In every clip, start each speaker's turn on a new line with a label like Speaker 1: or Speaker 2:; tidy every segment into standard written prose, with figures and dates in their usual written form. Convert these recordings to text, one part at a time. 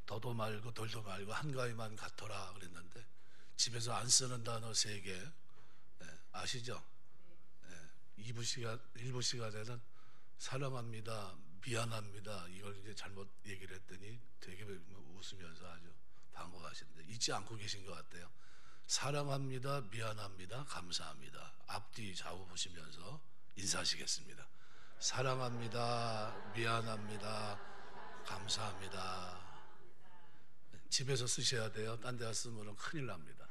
Speaker 1: 더도 말고 덜도 말고 한가위만 같더라 그랬는데 집에서 안 쓰는 단어 3개 아시죠? 1부 시간에는 사랑합니다, 미안합니다 이걸 이제 잘못 얘기를 했더니 되게 웃으면서 아주 반가워하시는데 잊지 않고 계신 것 같아요. 사랑합니다, 미안합니다, 감사합니다. 앞뒤 좌우 보시면서 인사하시겠습니다. 사랑합니다, 미안합니다, 감사합니다. 집에서 쓰셔야 돼요. 딴 데 쓰면 큰일 납니다.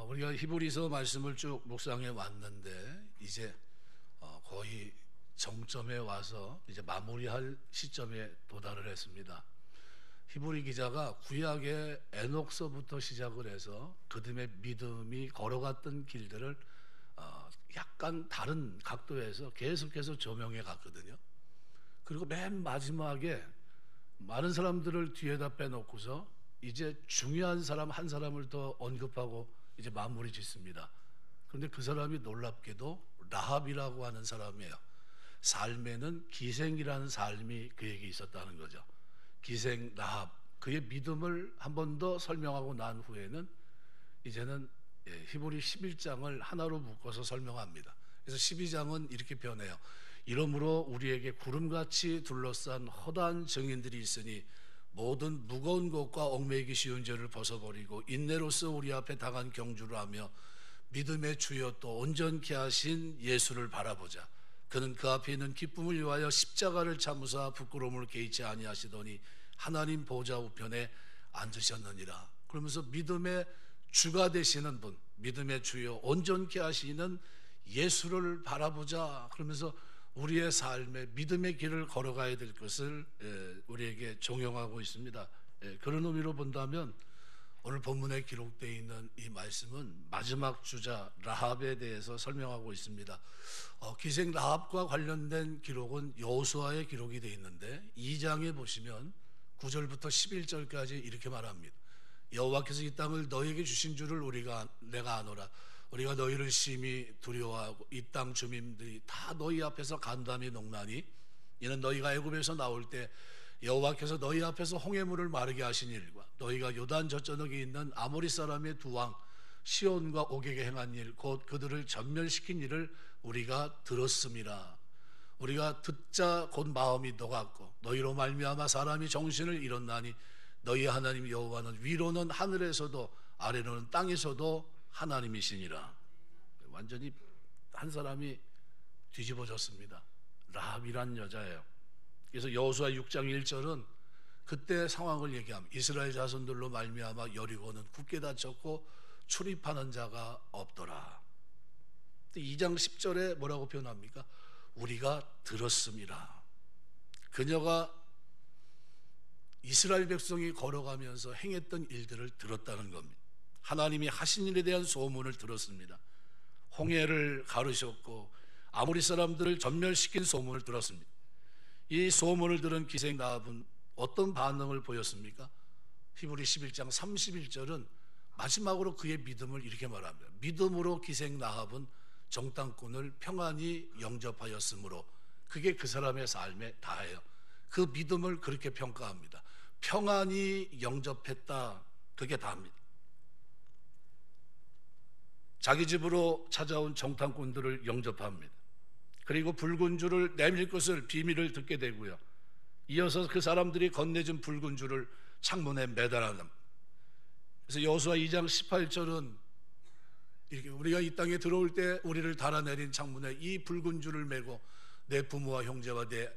Speaker 1: 우리가 히브리서 말씀을 쭉 묵상해 왔는데 이제 거의 정점에 와서 이제 마무리할 시점에 도달을 했습니다. 히브리 기자가 구약의 에녹서부터 시작을 해서 그들의 믿음이 걸어갔던 길들을 약간 다른 각도에서 계속해서 조명해 갔거든요. 그리고 맨 마지막에 많은 사람들을 뒤에다 빼놓고서 이제 중요한 사람 한 사람을 더 언급하고 이제 마무리 짓습니다. 그런데 그 사람이 놀랍게도 라합이라고 하는 사람이에요. 삶에는 기생이라는 삶이 그에게 있었다는 거죠. 기생 라합, 그의 믿음을 한 번 더 설명하고 난 후에는 이제는 히브리 11장을 하나로 묶어서 설명합니다. 그래서 12장은 이렇게 변해요. 이러므로 우리에게 구름같이 둘러싼 허다한 증인들이 있으니 모든 무거운 것과 얽매이기 쉬운 죄를 벗어버리고 인내로서 우리 앞에 당한 경주를 하며 믿음의 주여 또 온전케 하신 예수를 바라보자. 그는 그 앞에 있는 기쁨을 위하여 십자가를 참으사 부끄러움을 개의치 아니하시더니 하나님 보좌 우편에 앉으셨느니라. 그러면서 믿음의 주가 되시는 분, 믿음의 주여 온전케 하시는 예수를 바라보자. 그러면서 우리의 삶에 믿음의 길을 걸어가야 될 것을 우리에게 종용하고 있습니다. 그런 의미로 본다면 오늘 본문에 기록되어 있는 이 말씀은 마지막 주자 라합에 대해서 설명하고 있습니다. 기생 라합과 관련된 기록은 여호수아의 기록이 되어 있는데 2장에 보시면 9절부터 11절까지 이렇게 말합니다. 여호와께서 이 땅을 너에게 주신 줄을 내가 아노라. 우리가 너희를 심히 두려워하고 이 땅 주민들이 다 너희 앞에서 간담이 농나니 이는 너희가 애굽에서 나올 때 여호와께서 너희 앞에서 홍해물을 마르게 하신 일과 너희가 요단 저저녁에 있는 아모리 사람의 두 왕 시온과 옥에게 행한 일 곧 그들을 전멸시킨 일을 우리가 들었음이라. 우리가 듣자 곧 마음이 녹았고 너희로 말미암아 사람이 정신을 잃었나니 너희 하나님 여호와는 위로는 하늘에서도 아래로는 땅에서도 하나님이시니라. 완전히 한 사람이 뒤집어졌습니다. 라합이란 여자예요. 그래서 여호수아 6장 1절은 그때 상황을 얘기합니다. 이스라엘 자손들로 말미암아 여리고는 굳게 닫혔고 출입하는 자가 없더라. 2장 10절에 뭐라고 표현합니까? 우리가 들었음이라. 그녀가 이스라엘 백성이 걸어가면서 행했던 일들을 들었다는 겁니다. 하나님이 하신 일에 대한 소문을 들었습니다. 홍해를 가르셨고 아모리 사람들을 전멸시킨 소문을 들었습니다. 이 소문을 들은 기생 라합은 어떤 반응을 보였습니까? 히브리 11장 31절은 마지막으로 그의 믿음을 이렇게 말합니다. 믿음으로 기생 라합은 정탐꾼을 평안히 영접하였으므로 그게 그 사람의 삶에 다예요. 그 믿음을 그렇게 평가합니다. 평안히 영접했다, 그게 다입니다. 자기 집으로 찾아온 정탐꾼들을 영접합니다. 그리고 붉은 줄을 내밀 것을 비밀을 듣게 되고요. 이어서 그 사람들이 건네준 붉은 줄을 창문에 매달아놓습니다. 그래서 여호수아 2장 18절은 이렇게 우리가 이 땅에 들어올 때 우리를 달아내린 창문에 이 붉은 줄을 메고 내 부모와 형제와 내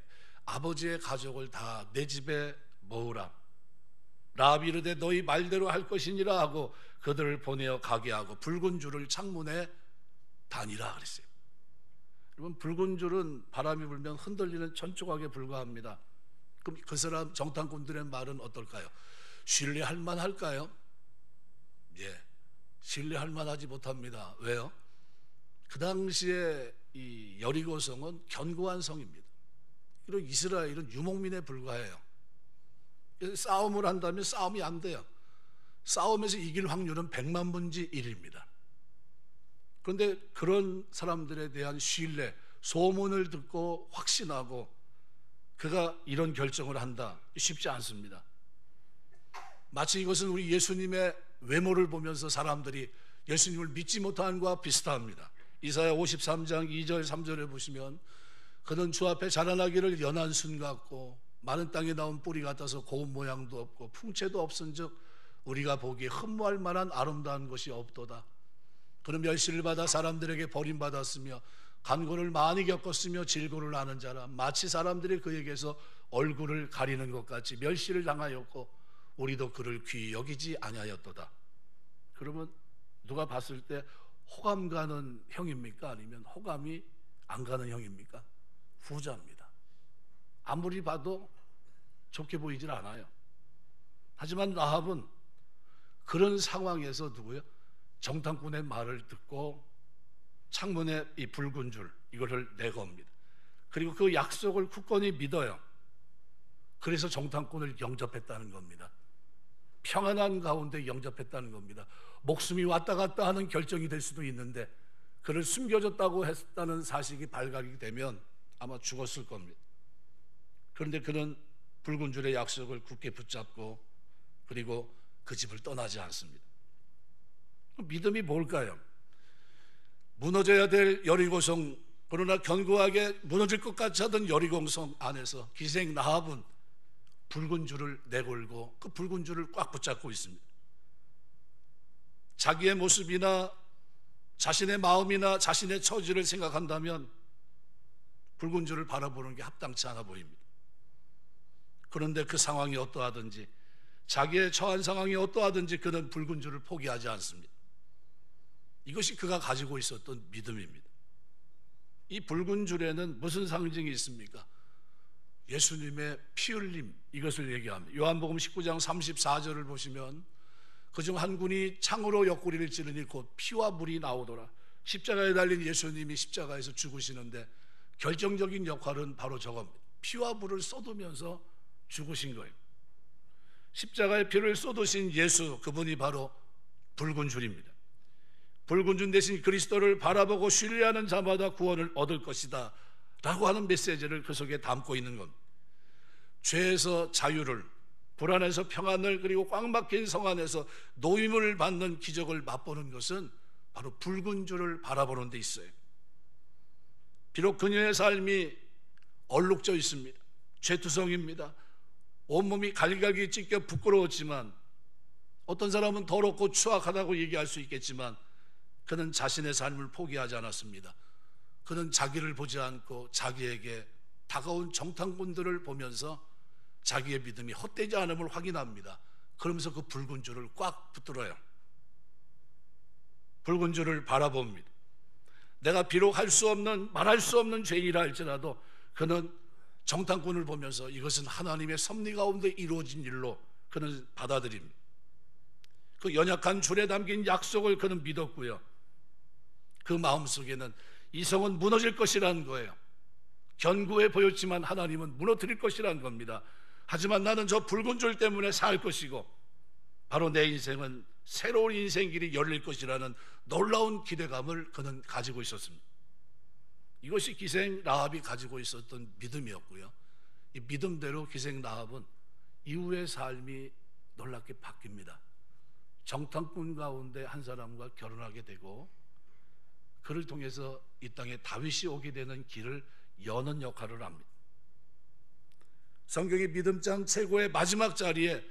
Speaker 1: 아버지의 가족을 다 내 집에 모으라. 라합이 이르되 너희 말대로 할 것이니라 하고 그들을 보내어 가게 하고 붉은 줄을 창문에 다니라 그랬어요. 여러분, 붉은 줄은 바람이 불면 흔들리는 천조각에 불과합니다. 그럼 그 사람 정탐꾼들의 말은 어떨까요? 신뢰할 만할까요? 예, 신뢰할 만하지 못합니다. 왜요? 그 당시에 이 여리고성은 견고한 성입니다. 그리고 이스라엘은 유목민에 불과해요. 싸움을 한다면 싸움이 안 돼요. 싸움에서 이길 확률은 100만 분지 1입니다. 그런데 그런 사람들에 대한 신뢰, 소문을 듣고 확신하고 그가 이런 결정을 한다. 쉽지 않습니다. 마치 이것은 우리 예수님의 외모를 보면서 사람들이 예수님을 믿지 못하는 것과 비슷합니다. 이사야 53장 2절 3절에 보시면 그는 주 앞에 자라나기를 연한 순 같고 마른 땅에 나온 뿌리 같아서 고운 모양도 없고 풍채도 없은즉 우리가 보기에 흠모할 만한 아름다운 것이 없도다. 그는 멸시를 받아 사람들에게 버림받았으며 간고를 많이 겪었으며 질고를 아는 자라. 마치 사람들이 그에게서 얼굴을 가리는 것 같이 멸시를 당하였고 우리도 그를 귀히 여기지 아니하였도다. 그러면 누가 봤을 때 호감 가는 형입니까? 아니면 호감이 안 가는 형입니까? 후자입니다. 아무리 봐도 좋게 보이질 않아요. 하지만 라합은 그런 상황에서 누구요? 정탐꾼의 말을 듣고 창문에 이 붉은 줄 이거를 내겁니다. 그리고 그 약속을 굳건히 믿어요. 그래서 정탐꾼을 영접했다는 겁니다. 평안한 가운데 영접했다는 겁니다. 목숨이 왔다 갔다 하는 결정이 될 수도 있는데 그를 숨겨줬다고 했다는 사실이 발각이 되면 아마 죽었을 겁니다. 그런데 그는 붉은 줄의 약속을 굳게 붙잡고 그리고 그 집을 떠나지 않습니다. 믿음이 뭘까요? 무너져야 될 여리고성, 그러나 견고하게 무너질 것 같이 하던 여리고성 안에서 기생 라합은 붉은 줄을 내걸고 그 붉은 줄을 꽉 붙잡고 있습니다. 자기의 모습이나 자신의 마음이나 자신의 처지를 생각한다면 붉은 줄을 바라보는 게 합당치 않아 보입니다. 그런데 그 상황이 어떠하든지 자기의 처한 상황이 어떠하든지 그는 붉은 줄을 포기하지 않습니다. 이것이 그가 가지고 있었던 믿음입니다. 이 붉은 줄에는 무슨 상징이 있습니까? 예수님의 피 흘림, 이것을 얘기합니다. 요한복음 19장 34절을 보시면 그중 한 군이 창으로 옆구리를 찌르니 곧 피와 물이 나오더라. 십자가에 달린 예수님이 십자가에서 죽으시는데 결정적인 역할은 바로 저겁니다. 피와 물을 쏟으면서 죽으신 거예요. 십자가에 피를 쏟으신 예수, 그분이 바로 붉은 줄입니다. 붉은 줄 대신 그리스도를 바라보고 신뢰하는 자마다 구원을 얻을 것이다 라고 하는 메시지를 그 속에 담고 있는 겁니다. 죄에서 자유를, 불안에서 평안을, 그리고 꽉 막힌 성 안에서 노임을 받는 기적을 맛보는 것은 바로 붉은 줄을 바라보는 데 있어요. 비록 그녀의 삶이 얼룩져 있습니다. 죄투성입니다. 온몸이 갈갈이 찢겨 부끄러웠지만, 어떤 사람은 더럽고 추악하다고 얘기할 수 있겠지만 그는 자신의 삶을 포기하지 않았습니다. 그는 자기를 보지 않고 자기에게 다가온 정탐꾼들을 보면서 자기의 믿음이 헛되지 않음을 확인합니다. 그러면서 그 붉은 줄을 꽉 붙들어요. 붉은 줄을 바라봅니다. 내가 비록 할 수 없는, 말할 수 없는 죄이라 할지라도 그는 정탐꾼을 보면서 이것은 하나님의 섭리 가운데 이루어진 일로 그는 받아들입니다. 그 연약한 줄에 담긴 약속을 그는 믿었고요. 그 마음속에는 이 성은 무너질 것이라는 거예요. 견고해 보였지만 하나님은 무너뜨릴 것이라는 겁니다. 하지만 나는 저 붉은 줄 때문에 살 것이고 바로 내 인생은 새로운 인생길이 열릴 것이라는 놀라운 기대감을 그는 가지고 있었습니다. 이것이 기생 라합이 가지고 있었던 믿음이었고요. 이 믿음대로 기생 라합은 이후의 삶이 놀랍게 바뀝니다. 정탐꾼 가운데 한 사람과 결혼하게 되고 그를 통해서 이 땅에 다윗이 오게 되는 길을 여는 역할을 합니다. 성경의 믿음장 최고의 마지막 자리에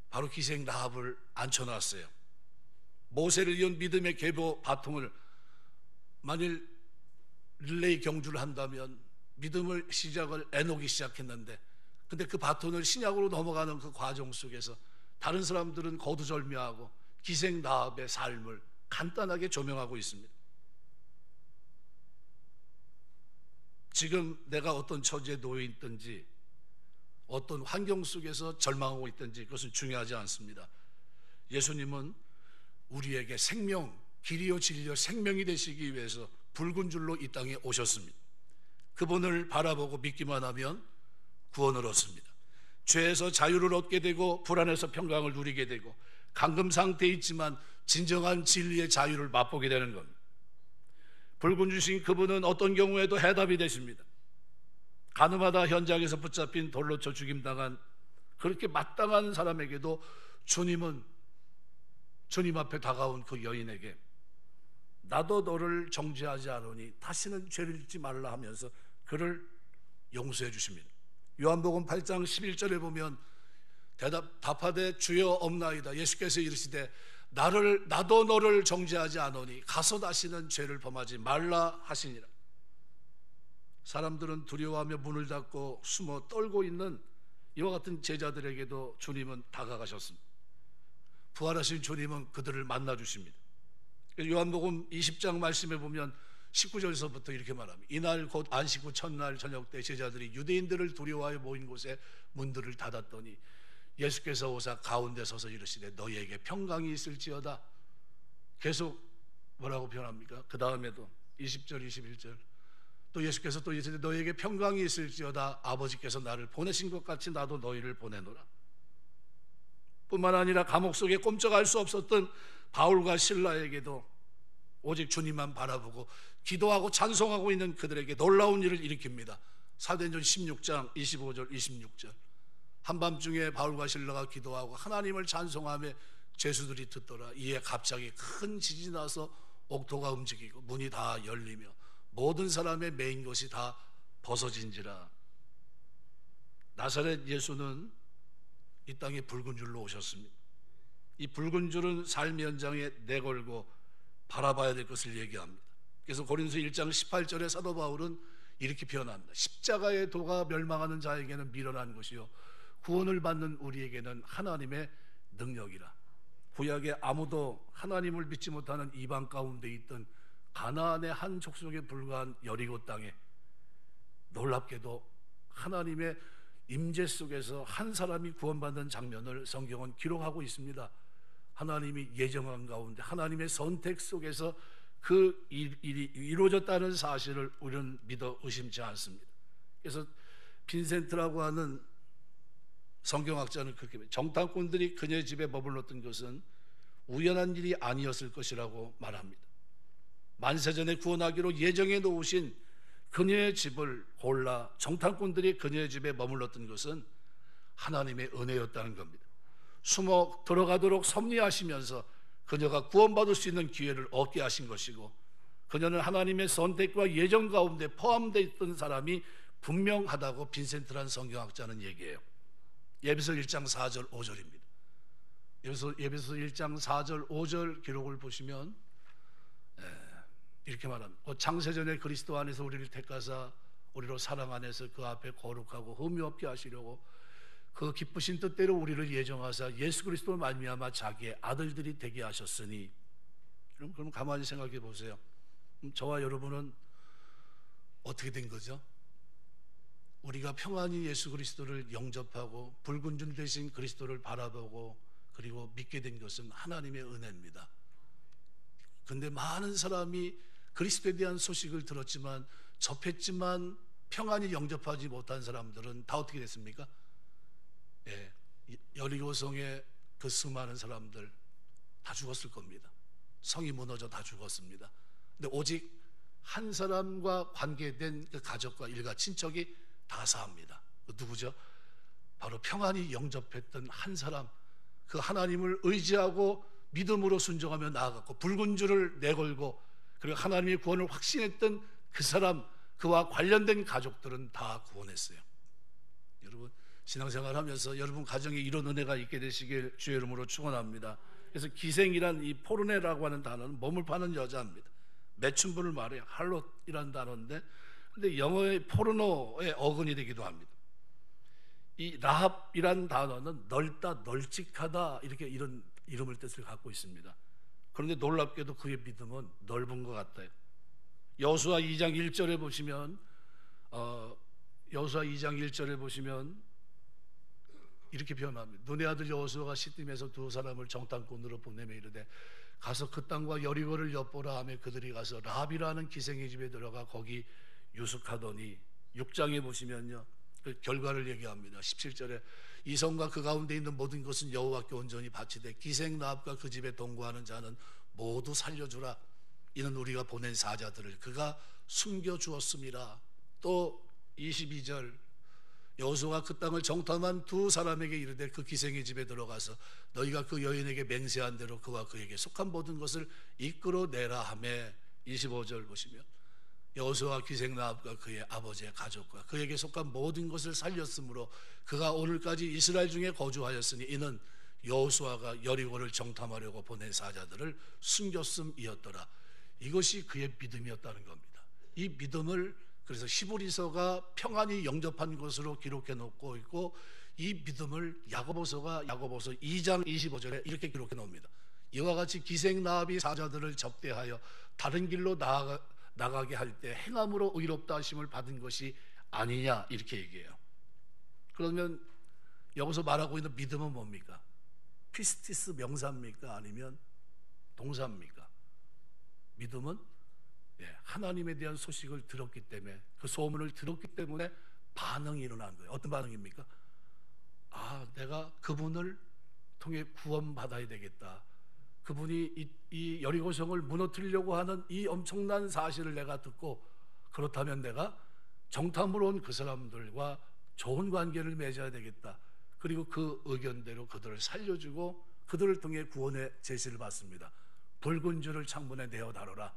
Speaker 1: 바로 기생 라합을 앉혀놨어요. 모세를 이은 믿음의 계보 바통을 만일 릴레이 경주를 한다면 믿음을 시작을 에녹이 시작했는데 근데 그 바톤을 신약으로 넘어가는 그 과정 속에서 다른 사람들은 거두절미하고 기생 라합의 삶을 간단하게 조명하고 있습니다. 지금 내가 어떤 처지에 놓여 있든지 어떤 환경 속에서 절망하고 있든지 그것은 중요하지 않습니다. 예수님은 우리에게 생명, 길이요 진리요 생명이 되시기 위해서 붉은 줄로 이 땅에 오셨습니다. 그분을 바라보고 믿기만 하면 구원을 얻습니다. 죄에서 자유를 얻게 되고 불안에서 평강을 누리게 되고 감금 상태에 있지만 진정한 진리의 자유를 맛보게 되는 겁니다. 붉은 주신 그분은 어떤 경우에도 해답이 되십니다. 가늠하다 현장에서 붙잡힌 돌로 쳐 죽임당한 그렇게 마땅한 사람에게도 주님은 주님 앞에 다가온 그 여인에게 나도 너를 정죄하지 않으니 다시는 죄를 짓지 말라 하면서 그를 용서해 주십니다. 요한복음 8장 11절에 보면 답하되 주여 없나이다. 예수께서 이르시되 나도 너를 정죄하지 않으니 가서 다시는 죄를 범하지 말라 하시니라. 사람들은 두려워하며 문을 닫고 숨어 떨고 있는 이와 같은 제자들에게도 주님은 다가가셨습니다. 부활하신 주님은 그들을 만나 주십니다. 요한복음 20장 말씀에 보면 19절에서부터 이렇게 말합니다. 이날 곧 안식 후 첫날 저녁 때 제자들이 유대인들을 두려워하여 모인 곳에 문들을 닫았더니 예수께서 오사 가운데 서서 이르시되 너희에게 평강이 있을지어다. 계속 뭐라고 표현합니까? 그 다음에도 20절 21절 또 예수께서 또 이르시되 너희에게 평강이 있을지어다. 아버지께서 나를 보내신 것 같이 나도 너희를 보내노라. 뿐만 아니라 감옥 속에 꼼짝할 수 없었던 바울과 실라에게도 오직 주님만 바라보고 기도하고 찬송하고 있는 그들에게 놀라운 일을 일으킵니다. 사도행전 16장 25절 26절 한밤중에 바울과 실라가 기도하고 하나님을 찬송하며 죄수들이 듣더라. 이에 갑자기 큰 지진이 나서 옥토가 움직이고 문이 다 열리며 모든 사람의 매인 것이 다 벗어진지라. 나사렛 예수는 이 땅에 붉은 줄로 오셨습니다. 이 붉은 줄은 삶의 현장에 내걸고 바라봐야 될 것을 얘기합니다. 그래서 고린도서 1장 18절에 사도 바울은 이렇게 표현합니다. 십자가의 도가 멸망하는 자에게는 미련한 것이요 구원을 받는 우리에게는 하나님의 능력이라. 구약에 아무도 하나님을 믿지 못하는 이방 가운데 있던 가나안의 한 족속에 불과한 여리고 땅에 놀랍게도 하나님의 임재 속에서 한 사람이 구원받는 장면을 성경은 기록하고 있습니다. 하나님이 예정한 가운데 하나님의 선택 속에서 그 일이 이루어졌다는 사실을 우리는 믿어 의심치 않습니다. 그래서 빈센트라고 하는 성경학자는 그렇게 정탐꾼들이 그녀의 집에 머물렀던 것은 우연한 일이 아니었을 것이라고 말합니다. 만세전에 구원하기로 예정해 놓으신 그녀의 집을 골라 정탐꾼들이 그녀의 집에 머물렀던 것은 하나님의 은혜였다는 겁니다. 숨어 들어가도록 섭리하시면서 그녀가 구원받을 수 있는 기회를 얻게 하신 것이고 그녀는 하나님의 선택과 예정 가운데 포함되어 있던 사람이 분명하다고 빈센트라는 성경학자는 얘기해요. 예배서 1장 4절 5절입니다. 예배서 1장 4절 5절 기록을 보시면 이렇게 말합니다. 창세전에 그리스도 안에서 우리를 택하사 우리로 사랑 안에서 그 앞에 거룩하고 흠이 없게 하시려고 그 기쁘신 뜻대로 우리를 예정하사 예수 그리스도를 말미암아 자기의 아들들이 되게 하셨으니. 그럼 가만히 생각해 보세요. 저와 여러분은 어떻게 된 거죠? 우리가 평안히 예수 그리스도를 영접하고 붉은 줄 대신 그리스도를 바라보고 그리고 믿게 된 것은 하나님의 은혜입니다. 그런데 많은 사람이 그리스도에 대한 소식을 들었지만 접했지만 평안히 영접하지 못한 사람들은 다 어떻게 됐습니까? 여리고성의 그 수많은 사람들 다 죽었을 겁니다. 성이 무너져 다 죽었습니다. 근데 오직 한 사람과 관계된 그 가족과 일가 친척이 다 사합니다. 누구죠? 바로 평안히 영접했던 한 사람, 그 하나님을 의지하고 믿음으로 순종하며 나아갔고 붉은 줄을 내걸고 그리고 하나님의 구원을 확신했던 그 사람, 그와 관련된 가족들은 다 구원했어요. 여러분 신앙생활 하면서 여러분 가정에 이런 은혜가 있게 되시길 주의 이름으로 축원합니다. 그래서 기생이란 이 포르네라고 하는 단어는 몸을 파는 여자입니다. 매춘부를 말해요. 할롯이라는 단어인데 근데 영어의 포르노의 어근이 되기도 합니다. 이 라합이라는 단어는 넓다, 널찍하다 이렇게 이런 이름을 뜻을 갖고 있습니다. 그런데 놀랍게도 그의 믿음은 넓은 것 같아요. 여호수아 2장 1절에 보시면 여호수아 2장 1절에 보시면 이렇게 표현합니다. 눈의 아들 여호수아가 시딤에서 두 사람을 정탐꾼으로 보내며 이르되 가서 그 땅과 여리고를 엿보라 하며 그들이 가서 라합이라는 기생의 집에 들어가 거기 유숙하더니 6장에 보시면요 그 결과를 얘기합니다. 17절에 이 성과 그 가운데 있는 모든 것은 여호와께 온전히 바치되 기생 라합과 그 집에 동거하는 자는 모두 살려주라. 이는 우리가 보낸 사자들을 그가 숨겨주었습니다. 또 22절 여호수아가 그 땅을 정탐한 두 사람에게 이르되 그 기생의 집에 들어가서 너희가 그 여인에게 맹세한 대로 그와 그에게 속한 모든 것을 이끌어내라 하매 25절 보시면 여호수아가 기생 라합과 그의 아버지의 가족과 그에게 속한 모든 것을 살렸으므로 그가 오늘까지 이스라엘 중에 거주하였으니 이는 여호수아가 여리고를 정탐하려고 보낸 사자들을 숨겼음이었더라. 이것이 그의 믿음이었다는 겁니다. 이 믿음을 그래서 히브리서가 평안히 영접한 것으로 기록해 놓고 있고 이 믿음을 야고보서 2장 25절에 이렇게 기록해 놓습니다. 이와 같이 기생 라합이 사자들을 접대하여 다른 길로 나가게 할 때 행함으로 의롭다 하심을 받은 것이 아니냐 이렇게 얘기해요. 그러면 여기서 말하고 있는 믿음은 뭡니까? 피스티스 명사입니까? 아니면 동사입니까? 믿음은 하나님에 대한 소식을 들었기 때문에 그 소문을 들었기 때문에 반응이 일어난 거예요. 어떤 반응입니까? 아, 내가 그분을 통해 구원받아야 되겠다. 그분이 이 여리고성을 무너뜨리려고 하는 이 엄청난 사실을 내가 듣고 그렇다면 내가 정탐으로 온 그 사람들과 좋은 관계를 맺어야 되겠다. 그리고 그 의견대로 그들을 살려주고 그들을 통해 구원의 제시를 받습니다. 붉은 줄을 창문에 내어 다뤄라.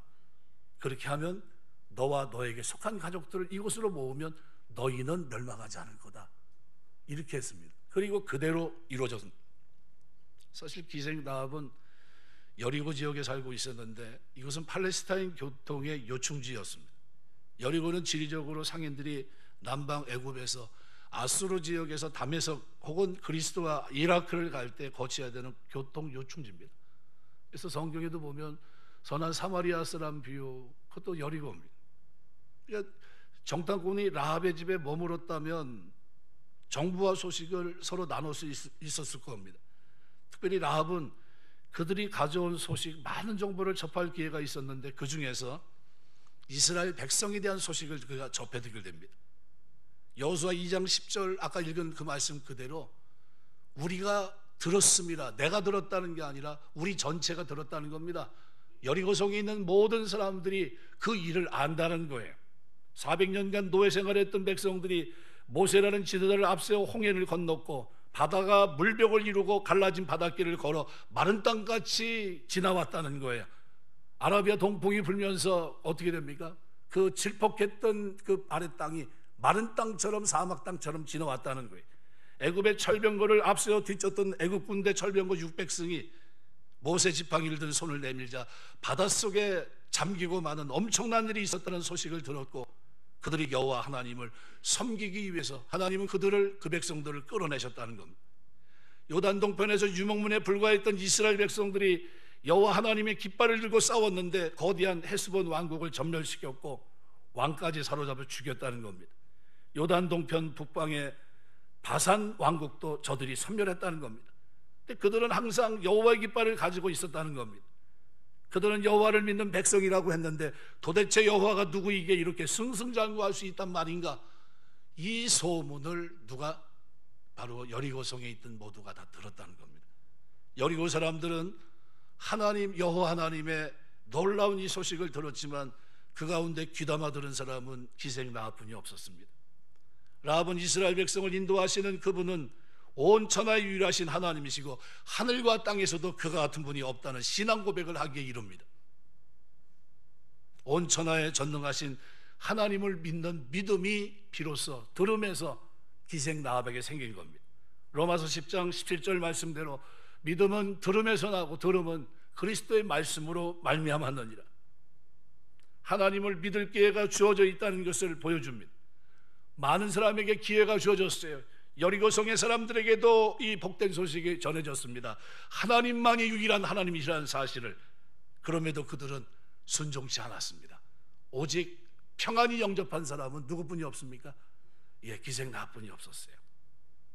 Speaker 1: 그렇게 하면 너와 너에게 속한 가족들을 이곳으로 모으면 너희는 멸망하지 않을 거다. 이렇게 했습니다. 그리고 그대로 이루어졌습니다. 사실 기생 라합은 여리고 지역에 살고 있었는데 이것은 팔레스타인 교통의 요충지였습니다. 여리고는 지리적으로 상인들이 남방 애굽에서 아수르 지역에서 다메섹 혹은 그리스도와 이라크를 갈 때 거쳐야 되는 교통 요충지입니다. 그래서 성경에도 보면 선한 사마리아 사람 비유 그것도 여리고입니다. 그러니까 정탐꾼이 라합의 집에 머물렀다면 정부와 소식을 서로 나눌 수 있었을 겁니다. 특별히 라합은 그들이 가져온 소식 많은 정보를 접할 기회가 있었는데 그 중에서 이스라엘 백성에 대한 소식을 그가 접해드리게 됩니다. 여호수아 2장 10절 아까 읽은 그 말씀 그대로 우리가 들었습니다. 내가 들었다는 게 아니라 우리 전체가 들었다는 겁니다. 여리고성에 있는 모든 사람들이 그 일을 안다는 거예요. 400년간 노예 생활했던 백성들이 모세라는 지도자를 앞세워 홍해를 건넜고 바다가 물벽을 이루고 갈라진 바닷길을 걸어 마른 땅같이 지나왔다는 거예요. 아라비아 동풍이 불면서 어떻게 됩니까? 그 질퍽했던 그 아래 땅이 마른 땅처럼 사막 땅처럼 지나왔다는 거예요. 애굽의 철병거를 앞세워 뒤쫓던 애굽 군대 철병거 600승이 모세 지팡이를 든 손을 내밀자 바닷속에 잠기고 마는 엄청난 일이 있었다는 소식을 들었고 그들이 여호와 하나님을 섬기기 위해서 하나님은 그 백성들을 끌어내셨다는 겁니다. 요단 동편에서 유목문에 불과했던 이스라엘 백성들이 여호와 하나님의 깃발을 들고 싸웠는데 거대한 헤스본 왕국을 전멸시켰고 왕까지 사로잡아 죽였다는 겁니다. 요단 동편 북방의 바산 왕국도 저들이 섬멸했다는 겁니다. 근데 그들은 항상 여호와의 깃발을 가지고 있었다는 겁니다. 그들은 여호와를 믿는 백성이라고 했는데 도대체 여호와가 누구에게 이렇게 승승장구할 수 있단 말인가? 이 소문을 누가? 바로 여리고성에 있던 모두가 다 들었다는 겁니다. 여리고 사람들은 여호와 하나님의 놀라운 이 소식을 들었지만 그 가운데 귀담아 들은 사람은 기생 라합뿐이 없었습니다. 라합은 이스라엘 백성을 인도하시는 그분은 온 천하에 유일하신 하나님이시고 하늘과 땅에서도 그가 같은 분이 없다는 신앙 고백을 하기에 이릅니다. 온 천하에 전능하신 하나님을 믿는 믿음이 비로소 들음에서 기생 라합에게 생긴 겁니다. 로마서 10장 17절 말씀대로 믿음은 들음에서 나고 들음은 그리스도의 말씀으로 말미암았느니라. 하나님을 믿을 기회가 주어져 있다는 것을 보여줍니다. 많은 사람에게 기회가 주어졌어요. 여리고성의 사람들에게도 이 복된 소식이 전해졌습니다. 하나님만이 유일한 하나님이시라는 사실을. 그럼에도 그들은 순종치 않았습니다. 오직 평안히 영접한 사람은 누구뿐이 없습니까? 기생 라합뿐이 없었어요.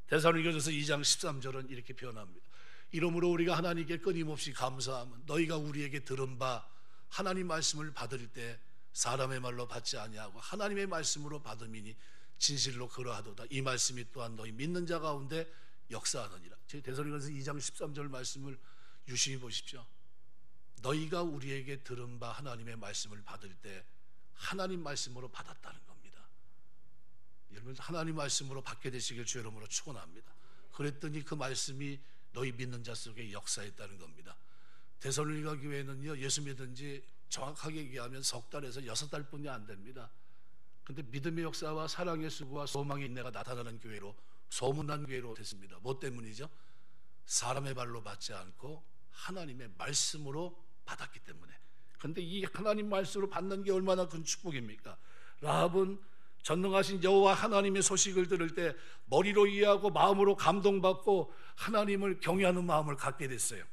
Speaker 1: 데살로니가전서 2장 13절은 이렇게 표현합니다. 이러므로 우리가 하나님께 끊임없이 감사하면 너희가 우리에게 들은 바 하나님 말씀을 받을 때 사람의 말로 받지 아니하고 하나님의 말씀으로 받음이니 진실로 그러하도다. 이 말씀이 또한 너희 믿는 자 가운데 역사하느니라. 데살로니가전서 2장 13절 말씀을 유심히 보십시오. 너희가 우리에게 들은 바 하나님의 말씀을 받을 때 하나님 말씀으로 받았다는 겁니다. 여러분 하나님 말씀으로 받게 되시길 주 이름으로 축원합니다. 그랬더니 그 말씀이 너희 믿는 자 속에 역사했다는 겁니다. 데살로니가 교회는요, 예수 믿은 지 정확하게 얘기하면 석 달에서 6달 뿐이 안 됩니다. 근데 믿음의 역사와 사랑의 수고와 소망의 인내가 나타나는 교회로, 소문난 교회로 됐습니다. 뭐 때문이죠? 사람의 발로 받지 않고 하나님의 말씀으로 받았기 때문에. 근데 이 하나님 말씀으로 받는 게 얼마나 큰 축복입니까? 라합은 전능하신 여호와 하나님의 소식을 들을 때 머리로 이해하고 마음으로 감동받고 하나님을 경외하는 마음을 갖게 됐어요.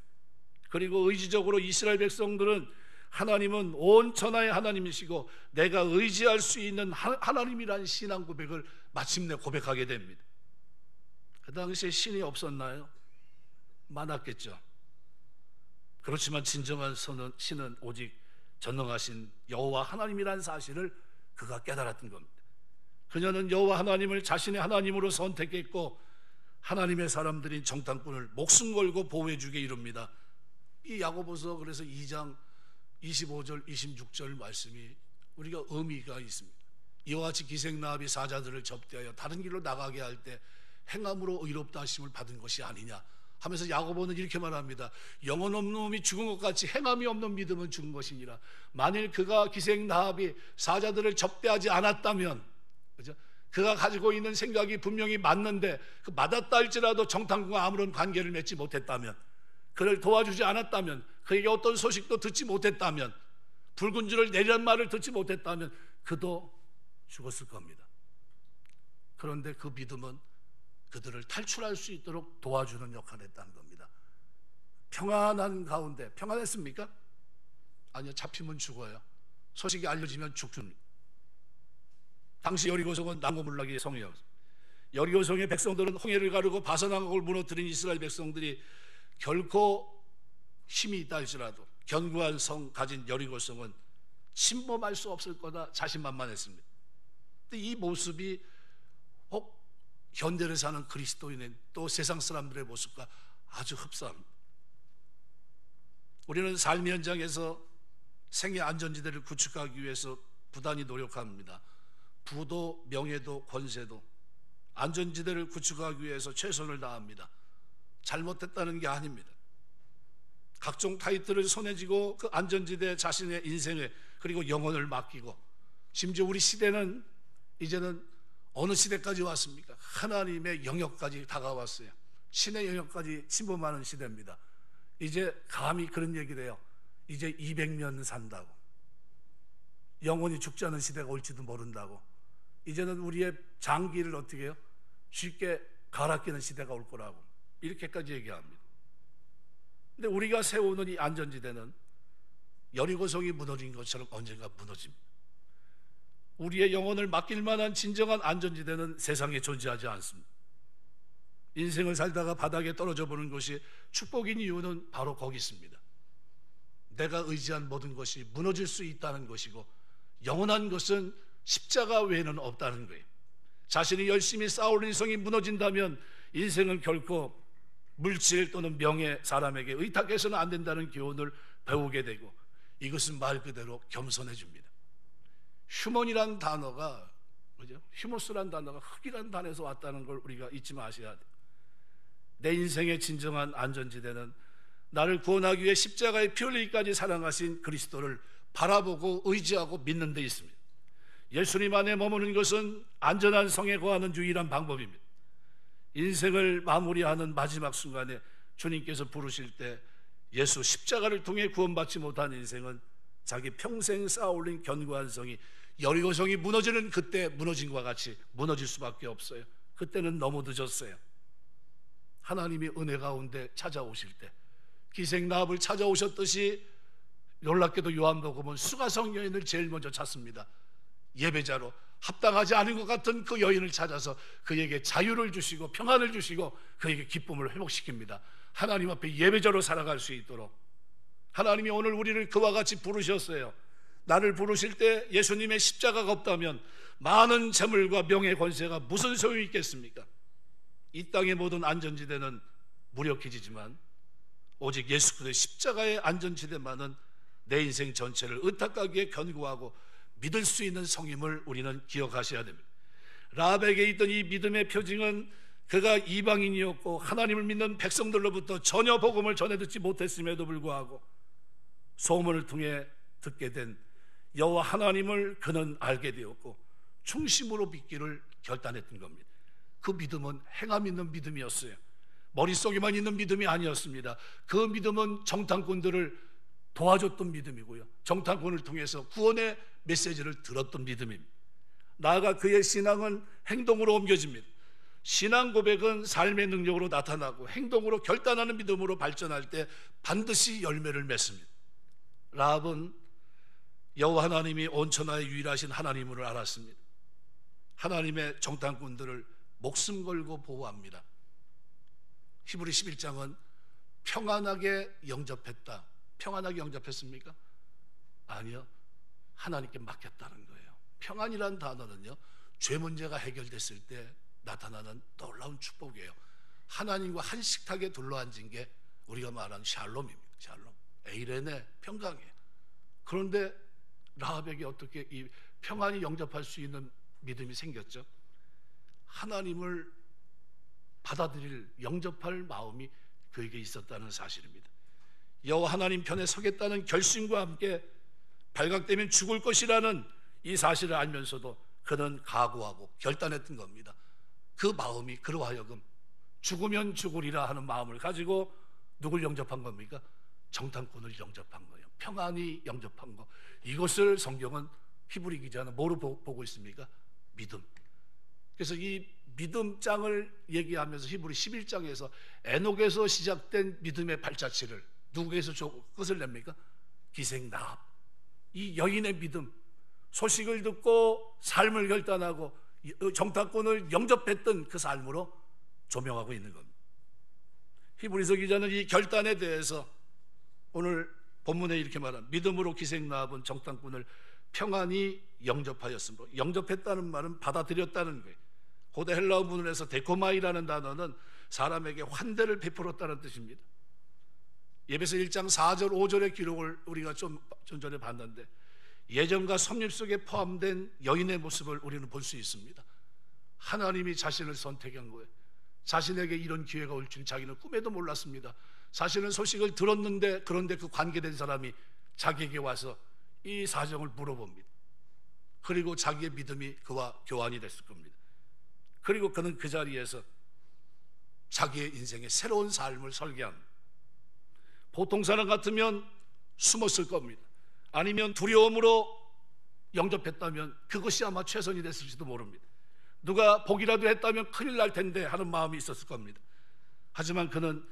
Speaker 1: 그리고 의지적으로 이스라엘 백성들은 하나님은 온 천하의 하나님이시고 내가 의지할 수 있는 하나님이라는 신앙 고백을 마침내 고백하게 됩니다. 그 당시에 신이 없었나요? 많았겠죠. 그렇지만 진정한 신은 오직 전능하신 여호와 하나님이라는 사실을 그가 깨달았던 겁니다. 그녀는 여호와 하나님을 자신의 하나님으로 선택했고 하나님의 사람들인 정탐꾼을 목숨 걸고 보호해주게 이룹니다. 이 야고보서 그래서 2장 25절 26절 말씀이 우리가 의미가 있습니다. 이와 같이 기생나합이 사자들을 접대하여 다른 길로 나가게 할 때 행함으로 의롭다 하심을 받은 것이 아니냐 하면서 야고보는 이렇게 말합니다. 영혼 없는 놈이 죽은 것 같이 행함이 없는 믿음은 죽은 것이니라. 만일 그가 기생나합이 사자들을 접대하지 않았다면, 그죠? 그가 가지고 있는 생각이 분명히 맞는데 그 맞았다 할지라도 정탐꾼과 아무런 관계를 맺지 못했다면, 그를 도와주지 않았다면, 그에게 어떤 소식도 듣지 못했다면, 붉은 줄을 내리란 말을 듣지 못했다면 그도 죽었을 겁니다. 그런데 그 믿음은 그들을 탈출할 수 있도록 도와주는 역할을 했다는 겁니다. 평안한 가운데, 평안했습니까? 아니요, 잡히면 죽어요. 소식이 알려지면 죽습니다. 당시 여리고성은 난고불락의 성이었습니다. 여리고성의 백성들은 홍해를 가르고 바산왕국을 무너뜨린 이스라엘 백성들이 결코 힘이 있다 할지라도 견고한 성 가진 여리고성은 침범할 수 없을 거다 자신만만했습니다. 근데 이 모습이 혹 현대를 사는 그리스도인인 또 세상 사람들의 모습과 아주 흡사합니다. 우리는 삶의 현장에서 생의 안전지대를 구축하기 위해서 부단히 노력합니다. 부도, 명예도, 권세도 안전지대를 구축하기 위해서 최선을 다합니다. 잘못했다는 게 아닙니다. 각종 타이틀을 손에 쥐고 그 안전지대에 자신의 인생을 그리고 영혼을 맡기고, 심지어 우리 시대는 이제는 어느 시대까지 왔습니까? 하나님의 영역까지 다가왔어요. 신의 영역까지 침범하는 시대입니다. 이제 감히 그런 얘기를 해요. 이제 200년 산다고, 영혼이 죽지 않은 시대가 올지도 모른다고, 이제는 우리의 장기를 어떻게 해요? 쉽게 갈아끼는 시대가 올 거라고 이렇게까지 얘기합니다. 근데 우리가 세우는 이 안전지대는 여리고성이 무너진 것처럼 언젠가 무너집니다. 우리의 영혼을 맡길 만한 진정한 안전지대는 세상에 존재하지 않습니다. 인생을 살다가 바닥에 떨어져 보는 것이 축복인 이유는 바로 거기 있습니다. 내가 의지한 모든 것이 무너질 수 있다는 것이고, 영원한 것은 십자가 외에는 없다는 거예요. 자신이 열심히 쌓아올린 인생이 무너진다면 인생은 결코 물질 또는 명예, 사람에게 의탁해서는 안 된다는 교훈을 배우게 되고, 이것은 말 그대로 겸손해집니다. 휴먼이란 단어가, 그죠? 휴머스란 단어가 흙이란 단어에서 왔다는 걸 우리가 잊지 마셔야 돼요. 내 인생의 진정한 안전지대는 나를 구원하기 위해 십자가의 피 흘리기까지 사랑하신 그리스도를 바라보고 의지하고 믿는 데 있습니다. 예수님 안에 머무는 것은 안전한 성에 거하는 유일한 방법입니다. 인생을 마무리하는 마지막 순간에 주님께서 부르실 때 예수 십자가를 통해 구원받지 못한 인생은 자기 평생 쌓아올린 견고한 성이 여리고성이 무너지는 그때 무너진 것과 같이 무너질 수밖에 없어요. 그때는 너무 늦었어요. 하나님이 은혜 가운데 찾아오실 때 기생나합을 찾아오셨듯이 놀랍게도 요한복음은 수가성 여인을 제일 먼저 찾습니다. 예배자로 합당하지 않은 것 같은 그 여인을 찾아서 그에게 자유를 주시고 평안을 주시고 그에게 기쁨을 회복시킵니다. 하나님 앞에 예배자로 살아갈 수 있도록 하나님이 오늘 우리를 그와 같이 부르셨어요. 나를 부르실 때 예수님의 십자가가 없다면 많은 재물과 명예 권세가 무슨 소용이 있겠습니까? 이 땅의 모든 안전지대는 무력해지지만 오직 예수 그리스도의 십자가의 안전지대만은 내 인생 전체를 의탁하기에 견고하고 믿을 수 있는 성임을 우리는 기억하셔야 됩니다. 라합에게 있던 이 믿음의 표징은 그가 이방인이었고 하나님을 믿는 백성들로부터 전혀 복음을 전해 듣지 못했음에도 불구하고 소문을 통해 듣게 된 여호와 하나님을 그는 알게 되었고 중심으로 믿기를 결단했던 겁니다. 그 믿음은 행함 있는 믿음이었어요. 머릿속에만 있는 믿음이 아니었습니다. 그 믿음은 정탐꾼들을 도와줬던 믿음이고요, 정탐꾼을 통해서 구원의 메시지를 들었던 믿음입니다. 나아가 그의 신앙은 행동으로 옮겨집니다. 신앙 고백은 삶의 능력으로 나타나고 행동으로 결단하는 믿음으로 발전할 때 반드시 열매를 맺습니다. 라합은 여호와 하나님이 온 천하의 유일하신 하나님을 알았습니다. 하나님의 정탐꾼들을 목숨 걸고 보호합니다. 히브리 11장은 평안하게 영접했다. 평안하게 영접했습니까? 아니요, 하나님께 맡겼다는 거예요. 평안이란 단어는요, 죄 문제가 해결됐을 때 나타나는 놀라운 축복이에요. 하나님과 한 식탁에 둘러앉은 게 우리가 말하는 샬롬입니다. 샬롬, 에이렌의 평강이에요. 그런데 라합에게 어떻게 이 평안히 영접할 수 있는 믿음이 생겼죠? 하나님을 받아들일, 영접할 마음이 그에게 있었다는 사실입니다. 여호와 하나님 편에 서겠다는 결심과 함께 발각되면 죽을 것이라는 이 사실을 알면서도 그는 각오하고 결단했던 겁니다. 그 마음이 그로 하여금 죽으면 죽으리라 하는 마음을 가지고 누굴 영접한 겁니까? 정탐꾼을 영접한 거예요. 평안히 영접한 거. 이것을 성경은, 히브리 기자는 뭐로 보고 있습니까? 믿음. 그래서 이 믿음장을 얘기하면서 히브리 11장에서 에녹에서 시작된 믿음의 발자취를 누구에서 끝을 냅니까? 기생 라합. 이 여인의 믿음, 소식을 듣고 삶을 결단하고 정탐꾼을 영접했던 그 삶으로 조명하고 있는 겁니다. 히브리서 기자는 이 결단에 대해서 오늘 본문에 이렇게 말합니다. 믿음으로 기생 라합은 정탐꾼을 평안히 영접하였으므로, 영접했다는 말은 받아들였다는 거예요. 고대 헬라어 문헌에서 데코마이라는 단어는 사람에게 환대를 베풀었다는 뜻입니다. 예배서 1장 4절 5절의 기록을 우리가 좀 전에 봤는데 예전과 섭립 속에 포함된 여인의 모습을 우리는 볼 수 있습니다. 하나님이 자신을 선택한 거예요. 자신에게 이런 기회가 올 줄 자기는 꿈에도 몰랐습니다. 자신은 소식을 들었는데, 그런데 그 관계된 사람이 자기에게 와서 이 사정을 물어봅니다. 그리고 자기의 믿음이 그와 교환이 됐을 겁니다. 그리고 그는 그 자리에서 자기의 인생의 새로운 삶을 설계합니다. 보통 사람 같으면 숨었을 겁니다. 아니면 두려움으로 영접했다면 그것이 아마 최선이 됐을지도 모릅니다. 누가 보기라도 했다면 큰일 날 텐데 하는 마음이 있었을 겁니다. 하지만 그는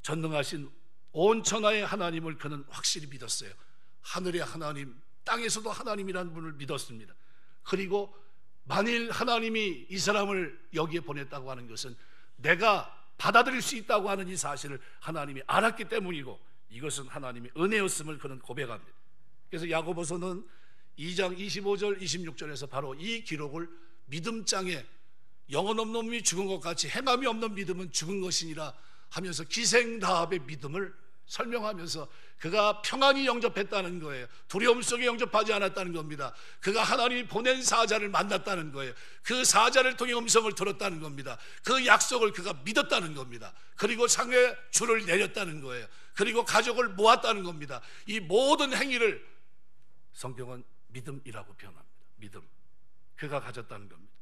Speaker 1: 전능하신 온 천하의 하나님을 그는 확실히 믿었어요. 하늘의 하나님, 땅에서도 하나님이라는 분을 믿었습니다. 그리고 만일 하나님이 이 사람을 여기에 보냈다고 하는 것은 내가 받아들일 수 있다고 하는 이 사실을 하나님이 알았기 때문이고, 이것은 하나님의 은혜였음을 그는 고백합니다. 그래서 야고보서는 2장 25절 26절에서 바로 이 기록을 믿음장에 영혼 없는 놈이 죽은 것 같이 행함이 없는 믿음은 죽은 것이니라 하면서 기생 라합의 믿음을 설명하면서 그가 평안히 영접했다는 거예요. 두려움 속에 영접하지 않았다는 겁니다. 그가 하나님이 보낸 사자를 만났다는 거예요. 그 사자를 통해 음성을 들었다는 겁니다. 그 약속을 그가 믿었다는 겁니다. 그리고 상에 줄을 내렸다는 거예요. 그리고 가족을 모았다는 겁니다. 이 모든 행위를 성경은 믿음이라고 표현합니다. 믿음. 그가 가졌다는 겁니다.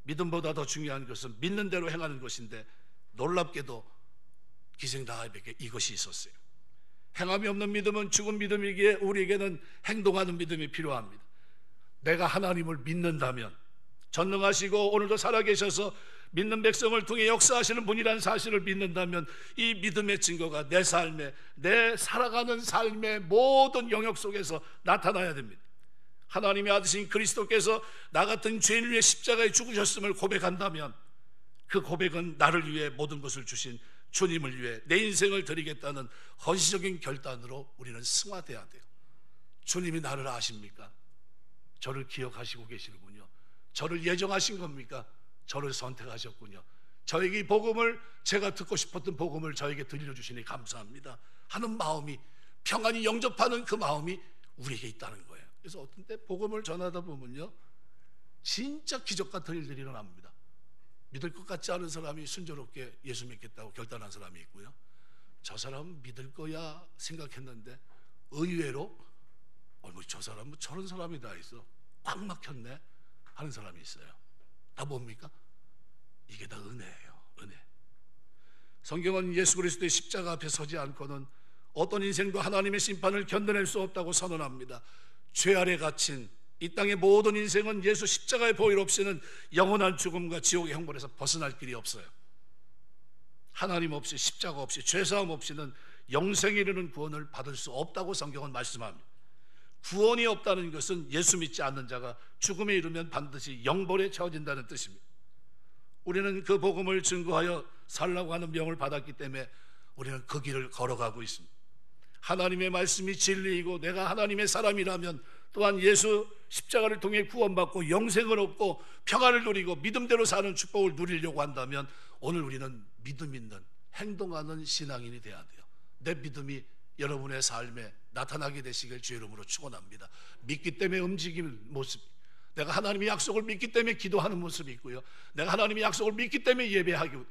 Speaker 1: 믿음보다 더 중요한 것은 믿는 대로 행하는 것인데, 놀랍게도 기생 라합에게 이것이 있었어요. 행함이 없는 믿음은 죽은 믿음이기에 우리에게는 행동하는 믿음이 필요합니다. 내가 하나님을 믿는다면, 전능하시고 오늘도 살아계셔서 믿는 백성을 통해 역사하시는 분이라는 사실을 믿는다면, 이 믿음의 증거가 내 삶에, 내 살아가는 삶의 모든 영역 속에서 나타나야 됩니다. 하나님의 아들이신 그리스도께서 나 같은 죄인을 위해 십자가에 죽으셨음을 고백한다면, 그 고백은 나를 위해 모든 것을 주신 주님을 위해 내 인생을 드리겠다는 헌신적인 결단으로 우리는 승화돼야 돼요. 주님이 나를 아십니까? 저를 기억하시고 계시는군요. 저를 예정하신 겁니까? 저를 선택하셨군요. 저에게 이 복음을, 제가 듣고 싶었던 복음을 저에게 들려주시니 감사합니다 하는 마음이, 평안히 영접하는 그 마음이 우리에게 있다는 거예요. 그래서 어떤 때 복음을 전하다 보면요, 진짜 기적 같은 일들이 일어납니다. 믿을 것 같지 않은 사람이 순조롭게 예수 믿겠다고 결단한 사람이 있고요, 저 사람은 믿을 거야 생각했는데 의외로 저 사람은 저런 사람이 다 있어, 꽉 막혔네 하는 사람이 있어요. 다 뭡니까? 이게 다 은혜예요. 은혜. 성경은 예수 그리스도의 십자가 앞에 서지 않고는 어떤 인생도 하나님의 심판을 견뎌낼 수 없다고 선언합니다. 죄 아래 갇힌 이 땅의 모든 인생은 예수 십자가의 보혈 없이는 영원한 죽음과 지옥의 형벌에서 벗어날 길이 없어요. 하나님 없이, 십자가 없이, 죄사함 없이는 영생에 이르는 구원을 받을 수 없다고 성경은 말씀합니다. 구원이 없다는 것은 예수 믿지 않는 자가 죽음에 이르면 반드시 영벌에 처해진다는 뜻입니다. 우리는 그 복음을 증거하여 살라고 하는 명을 받았기 때문에 우리는 그 길을 걸어가고 있습니다. 하나님의 말씀이 진리이고 내가 하나님의 사람이라면 또한 예수 십자가를 통해 구원받고 영생을 얻고 평안을 누리고 믿음대로 사는 축복을 누리려고 한다면 오늘 우리는 믿음 있는 행동하는 신앙인이 돼야 돼요. 내 믿음이 여러분의 삶에 나타나게 되시길 주의 이름으로 축원합니다. 믿기 때문에 움직이는 모습, 내가 하나님의 약속을 믿기 때문에 기도하는 모습이 있고요, 내가 하나님의 약속을 믿기 때문에 예배하고,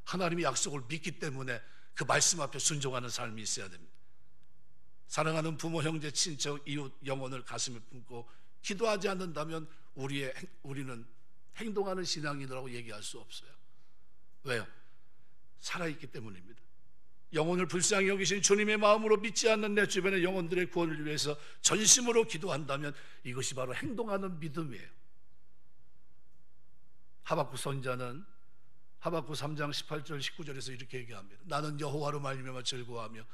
Speaker 1: 하나님의 약속을 믿기 때문에 그 말씀 앞에 순종하는 삶이 있어야 됩니다. 사랑하는 부모, 형제, 친척, 이웃 영혼을 가슴에 품고 기도하지 않는다면 우리는 행동하는 신앙인이라고 얘기할 수 없어요. 왜요? 살아있기 때문입니다. 영혼을 불쌍히 여기신 주님의 마음으로 믿지 않는 내 주변의 영혼들의 구원을 위해서 전심으로 기도한다면 이것이 바로 행동하는 믿음이에요. 하박국 선지자는 하박국 3장 18절 19절에서 이렇게 얘기합니다. 나는 여호와로 말미암아 즐거워하며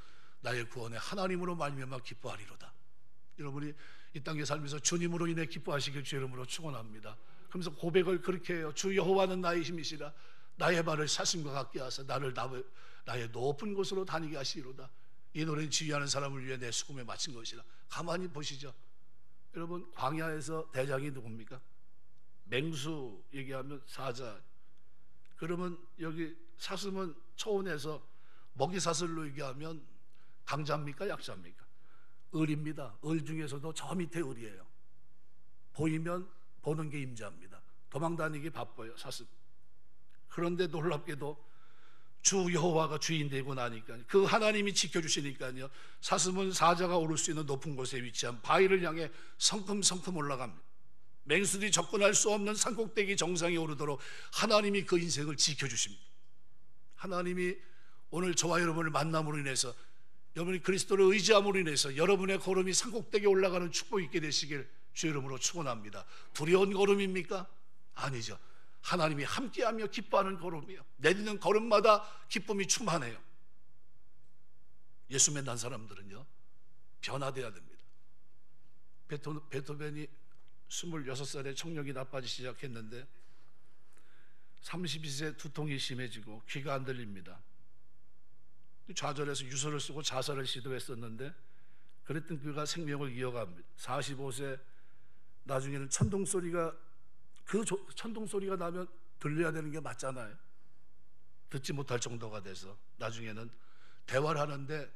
Speaker 1: 나의 구원에 하나님으로 말미암아 기뻐하리로다. 여러분이 이 땅에 살면서 주님으로 인해 기뻐하시길 주의 이름으로 축원합니다. 그러면서 고백을 그렇게 해요. 주 여호와는 나의 힘이시라. 나의 발을 사슴과 같게 하사 나를 나의 높은 곳으로 다니게 하시리로다. 이 노래는 지휘하는 사람을 위해 내 수금에 바친 것이라. 가만히 보시죠. 여러분, 광야에서 대장이 누굽니까? 맹수 얘기하면 사자. 그러면 여기 사슴은 초원에서 먹이 사슬로 얘기하면 강자입니까? 약자입니까? 을입니다. 을 중에서도 저 밑에 을이에요. 보이면 보는 게 임자입니다. 도망다니기 바빠요, 사슴. 그런데 놀랍게도 주 여호와가 주인 되고 나니까, 그 하나님이 지켜주시니까요, 사슴은 사자가 오를 수 있는 높은 곳에 위치한 바위를 향해 성큼성큼 올라갑니다. 맹수들이 접근할 수 없는 산꼭대기 정상에 오르도록 하나님이 그 인생을 지켜주십니다. 하나님이 오늘 저와 여러분을 만남으로 인해서, 여러분이 그리스도를 의지함으로 인해서 여러분의 걸음이 산꼭대기에 올라가는 축복이 있게 되시길 주의 이름으로 축원합니다. 두려운 걸음입니까? 아니죠. 하나님이 함께하며 기뻐하는 걸음이요, 내딛는 걸음마다 기쁨이 충만해요. 예수 만난 사람들은요 변화돼야 됩니다. 베토벤이 26살에 청력이 나빠지기 시작했는데 32세 두통이 심해지고 귀가 안 들립니다. 좌절해서 유서를 쓰고 자살을 시도했었는데 그랬던 그가 생명을 이어갑니다. 45세 나중에는 천둥소리가, 그 천둥소리가 나면 들려야 되는 게 맞잖아요. 듣지 못할 정도가 돼서 나중에는 대화를 하는데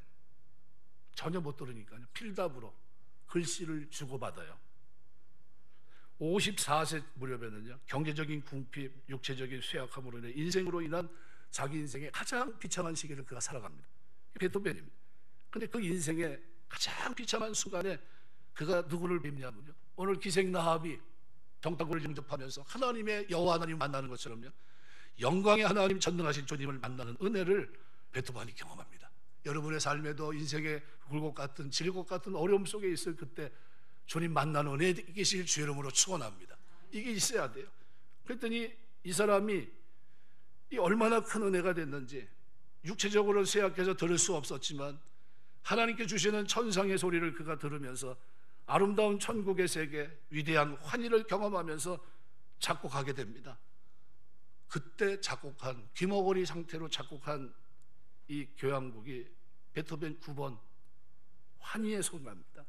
Speaker 1: 전혀 못 들으니까요, 필답으로 글씨를 주고받아요. 54세 무렵에는요, 경제적인 궁핍, 육체적인 쇠약함으로 인해 인생으로 인한 자기 인생의 가장 비참한 시기를 그가 살아갑니다. 베토벤입니다. 근데 그 인생의 가장 비참한 순간에 그가 누구를 뵙냐면요, 오늘 기생나합이 정탐꾼을 영접하면서 하나님의 여호와 하나님 만나는 것처럼요, 영광의 하나님 전능하신 주님을 만나는 은혜를 베토벤이 경험합니다. 여러분의 삶에도 인생의 굴곡 같은 질곡 같은 어려움 속에 있을 그때 주님 만나는 은혜 계실 주의 이름으로 축원합니다. 이게 있어야 돼요. 그랬더니 이 사람이 이 얼마나 큰 은혜가 됐는지, 육체적으로 쇠약해서 들을 수 없었지만 하나님께 주시는 천상의 소리를 그가 들으면서 아름다운 천국의 세계, 위대한 환희를 경험하면서 작곡하게 됩니다. 그때 작곡한, 귀머거리 상태로 작곡한 이 교향곡이 베토벤 9번 환희의 소리입니다.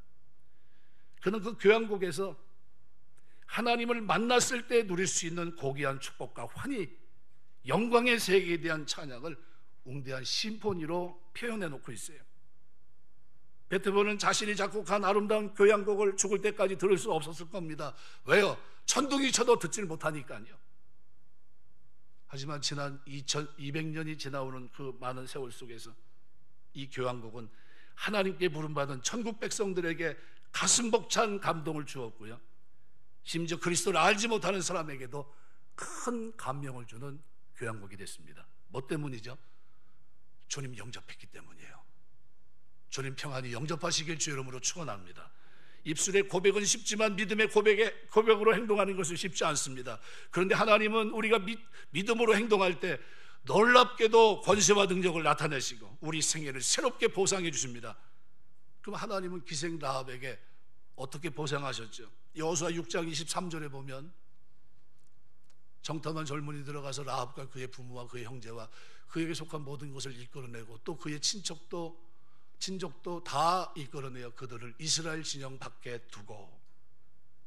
Speaker 1: 그는 그 교향곡에서 하나님을 만났을 때 누릴 수 있는 고귀한 축복과 환희, 영광의 세계에 대한 찬양을 웅대한 심포니로 표현해 놓고 있어요. 베토벤은 자신이 작곡한 아름다운 교향곡을 죽을 때까지 들을 수 없었을 겁니다. 왜요? 천둥이 쳐도 듣지를 못하니까요. 하지만 지난 2200년이 지나오는 그 많은 세월 속에서 이 교향곡은 하나님께 부름받은 천국 백성들에게 가슴 벅찬 감동을 주었고요, 심지어 그리스도를 알지 못하는 사람에게도 큰 감명을 주는 교향곡이 됐습니다. 뭐 때문이죠? 주님 영접했기 때문이에요. 주님 평안히 영접하시길 주의 이름으로 축원합니다. 입술의 고백은 쉽지만 믿음의 고백으로 행동하는 것은 쉽지 않습니다. 그런데 하나님은 우리가 믿음으로 행동할 때 놀랍게도 권세와 능력을 나타내시고 우리 생애를 새롭게 보상해 주십니다. 그럼 하나님은 기생 라합에게 어떻게 보상하셨죠? 여호수아 6장 23절에 보면 정탐한 젊은이 들어가서 라합과 그의 부모와 그의 형제와 그에게 속한 모든 것을 이끌어내고 또 그의 친족도 다 이끌어내어 그들을 이스라엘 진영 밖에 두고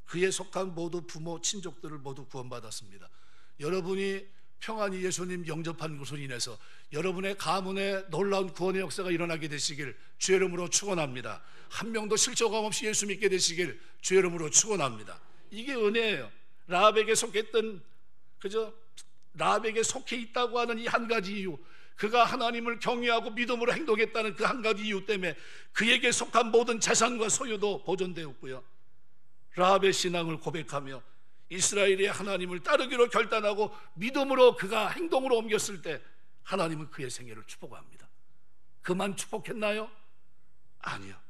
Speaker 1: 그에 속한 모두 부모 친족들을 모두 구원받았습니다. 여러분이 평안히 예수님 영접한 것으로 인해서 여러분의 가문에 놀라운 구원의 역사가 일어나게 되시길 주의 이름으로 축원합니다. 한 명도 실족함 없이 예수 믿게 되시길 주의 이름으로 축원합니다. 이게 은혜예요. 라합에게 속했던 라합에게 속해 있다고 하는 이 한 가지 이유, 그가 하나님을 경외하고 믿음으로 행동했다는 그 한 가지 이유 때문에 그에게 속한 모든 재산과 소유도 보존되었고요, 라합의 신앙을 고백하며 이스라엘의 하나님을 따르기로 결단하고 믿음으로 그가 행동으로 옮겼을 때 하나님은 그의 생애를 축복합니다. 그만 축복했나요? 아니요.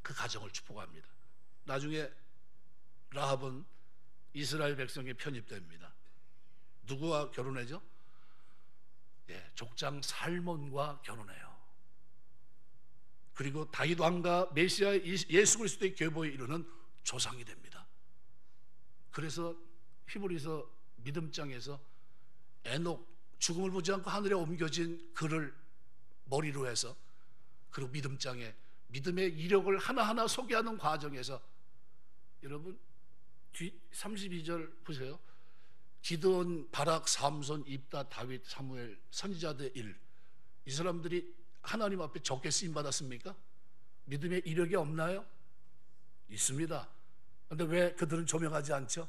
Speaker 1: 그 가정을 축복합니다. 나중에 라합은 이스라엘 백성에 편입됩니다. 누구와 결혼하죠? 족장 살몬과 결혼해요. 그리고 다윗 왕과 메시아 예수 그리스도의 계보에 이르는 조상이 됩니다. 그래서 히브리서 믿음장에서 에녹, 죽음을 보지 않고 하늘에 옮겨진 그를 머리로 해서, 그리고 믿음장에 믿음의 이력을 하나하나 소개하는 과정에서 여러분 뒤 32절 보세요. 기드온, 바락, 삼손, 입다, 다윗, 사무엘, 선지자들 일, 이 사람들이 하나님 앞에 적게 쓰임 받았습니까? 믿음의 이력이 없나요? 있습니다. 그런데 왜 그들은 조명하지 않죠?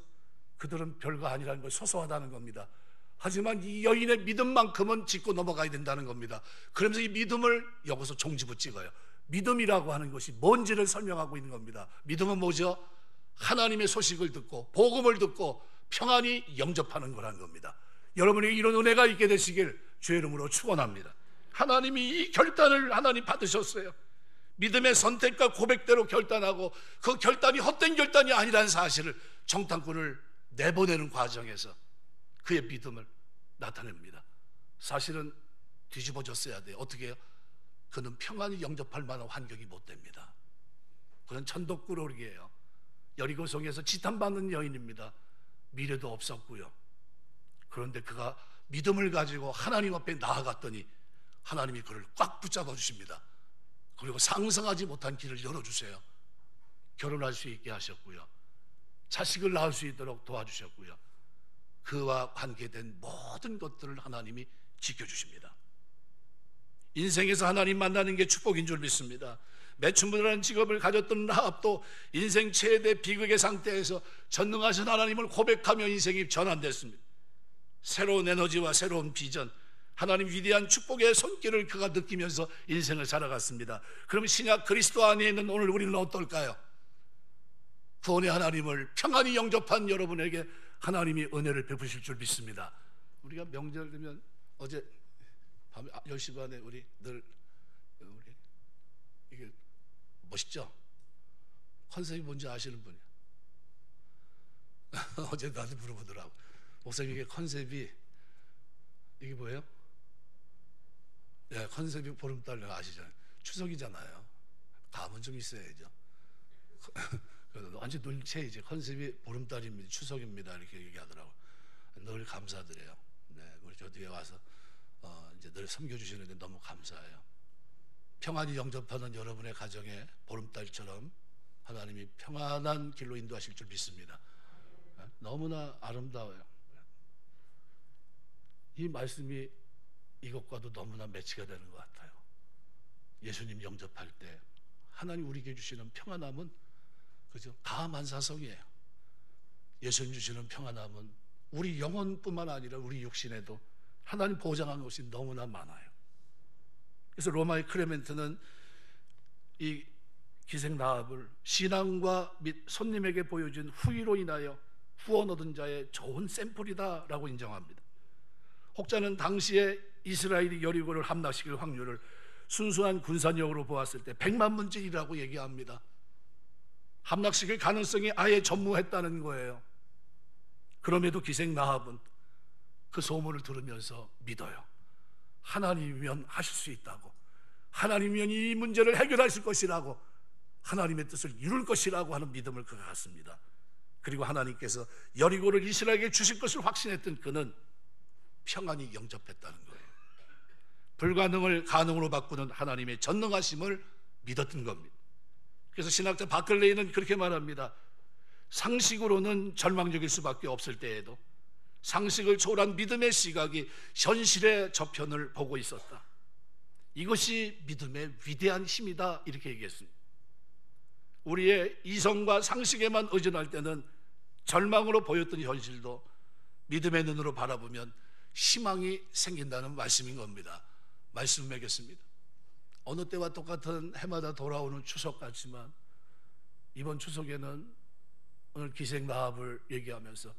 Speaker 1: 그들은 별거 아니라는 걸, 소소하다는 겁니다. 하지만 이 여인의 믿음만큼은 짚고 넘어가야 된다는 겁니다. 그러면서 이 믿음을 여기서 종지부 찍어요. 믿음이라고 하는 것이 뭔지를 설명하고 있는 겁니다. 믿음은 뭐죠? 하나님의 소식을 듣고 복음을 듣고 평안히 영접하는 거라는 겁니다. 여러분이 이런 은혜가 있게 되시길 주의 이름으로 축원합니다. 하나님이 이 결단을 하나님 받으셨어요. 믿음의 선택과 고백대로 결단하고 그 결단이 헛된 결단이 아니라는 사실을 정탐꾼을 내보내는 과정에서 그의 믿음을 나타냅니다. 사실은 뒤집어졌어야 돼요. 어떻게 해요? 그는 평안히 영접할 만한 환경이 못 됩니다. 그는 천덕꾸러기예요. 여리고성에서 지탄받는 여인입니다. 미래도 없었고요. 그런데 그가 믿음을 가지고 하나님 앞에 나아갔더니 하나님이 그를 꽉 붙잡아 주십니다. 그리고 상상하지 못한 길을 열어주세요. 결혼할 수 있게 하셨고요, 자식을 낳을 수 있도록 도와주셨고요, 그와 관계된 모든 것들을 하나님이 지켜주십니다. 인생에서 하나님 만나는 게 축복인 줄 믿습니다. 매춘부라는 직업을 가졌던 라합도 인생 최대 비극의 상태에서 전능하신 하나님을 고백하며 인생이 전환됐습니다. 새로운 에너지와 새로운 비전, 하나님 위대한 축복의 손길을 그가 느끼면서 인생을 살아갔습니다. 그럼 신약 그리스도 안에 있는 오늘 우리는 어떨까요? 구원의 하나님을 평안히 영접한 여러분에게 하나님이 은혜를 베푸실 줄 믿습니다. 우리가 명절 되면 어제 밤에 10시 반에 우리 이게 멋있죠? 컨셉이 뭔지 아시는 분이요? 어제 나한테 물어보더라고. 목사님, 이게 컨셉이 이게 뭐예요? 네, 컨셉이 보름달 아시잖아요. 추석이잖아요. 감은 좀 있어야죠. 완전 눈체이지. 컨셉이 보름달입니다, 추석입니다, 이렇게 얘기하더라고. 늘 감사드려요. 네, 우리 저 뒤에 와서 이제 늘 섬겨주시는데 너무 감사해요. 평안히 영접하는 여러분의 가정에 보름달처럼 하나님이 평안한 길로 인도하실 줄 믿습니다. 너무나 아름다워요. 이 말씀이 이것과도 너무나 매치가 되는 것 같아요. 예수님 영접할 때 하나님 우리에게 주시는 평안함은 그죠? 감한사성이에요. 예수님 주시는 평안함은 우리 영혼뿐만 아니라 우리 육신에도 하나님 보장한 것이 너무나 많아요. 그래서 로마의 클레멘트는 이 기생 라합을 신앙과 및 손님에게 보여준 후의로 인하여 후원 얻은 자의 좋은 샘플이다라고 인정합니다. 혹자는 당시에 이스라엘이 여리고를 함락시킬 확률을 순수한 군사력으로 보았을 때 100만 분의1이라고 얘기합니다. 함락시킬 가능성이 아예 전무했다는 거예요. 그럼에도 기생 라합은 그 소문을 들으면서 믿어요. 하나님이면 하실 수 있다고, 하나님이면 이 문제를 해결하실 것이라고, 하나님의 뜻을 이룰 것이라고 하는 믿음을 그가 갖습니다. 그리고 하나님께서 여리고를 이스라엘에게 주실 것을 확신했던 그는 평안히 영접했다는 거예요. 불가능을 가능으로 바꾸는 하나님의 전능하심을 믿었던 겁니다. 그래서 신학자 바클레이는 그렇게 말합니다. 상식으로는 절망적일 수밖에 없을 때에도 상식을 초월한 믿음의 시각이 현실의 저편을 보고 있었다. 이것이 믿음의 위대한 힘이다, 이렇게 얘기했습니다. 우리의 이성과 상식에만 의존할 때는 절망으로 보였던 현실도 믿음의 눈으로 바라보면 희망이 생긴다는 말씀인 겁니다. 말씀을 맺겠습니다. 어느 때와 똑같은 해마다 돌아오는 추석 같지만 이번 추석에는 오늘 기생 라합을 얘기하면서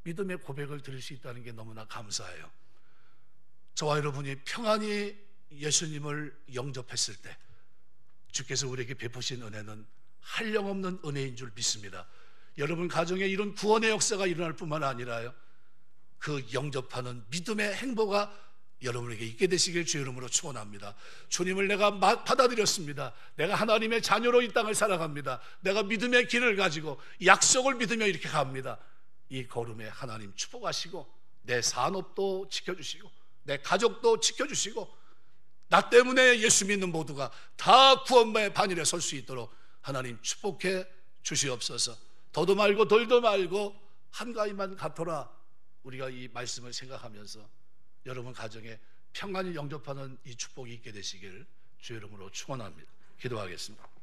Speaker 1: 믿음의 고백을 드릴 수 있다는 게 너무나 감사해요. 저와 여러분이 평안히 예수님을 영접했을 때 주께서 우리에게 베푸신 은혜는 한량없는 은혜인 줄 믿습니다. 여러분 가정에 이런 구원의 역사가 일어날 뿐만 아니라요, 그 영접하는 믿음의 행보가 여러분에게 있게 되시길 주의 이름으로 축원합니다. 주님을 내가 받아들였습니다. 내가 하나님의 자녀로 이 땅을 살아갑니다. 내가 믿음의 길을 가지고 약속을 믿으며 이렇게 갑니다. 이 걸음에 하나님 축복하시고 내 산업도 지켜주시고 내 가족도 지켜주시고 나 때문에 예수 믿는 모두가 다 구원의 반열에 설 수 있도록 하나님 축복해 주시옵소서. 더도 말고 덜도 말고 한가위만 같더라. 우리가 이 말씀을 생각하면서 여러분 가정에 평안을 영접하는 이 축복이 있게 되시길 주의 이름으로 축원합니다. 기도하겠습니다.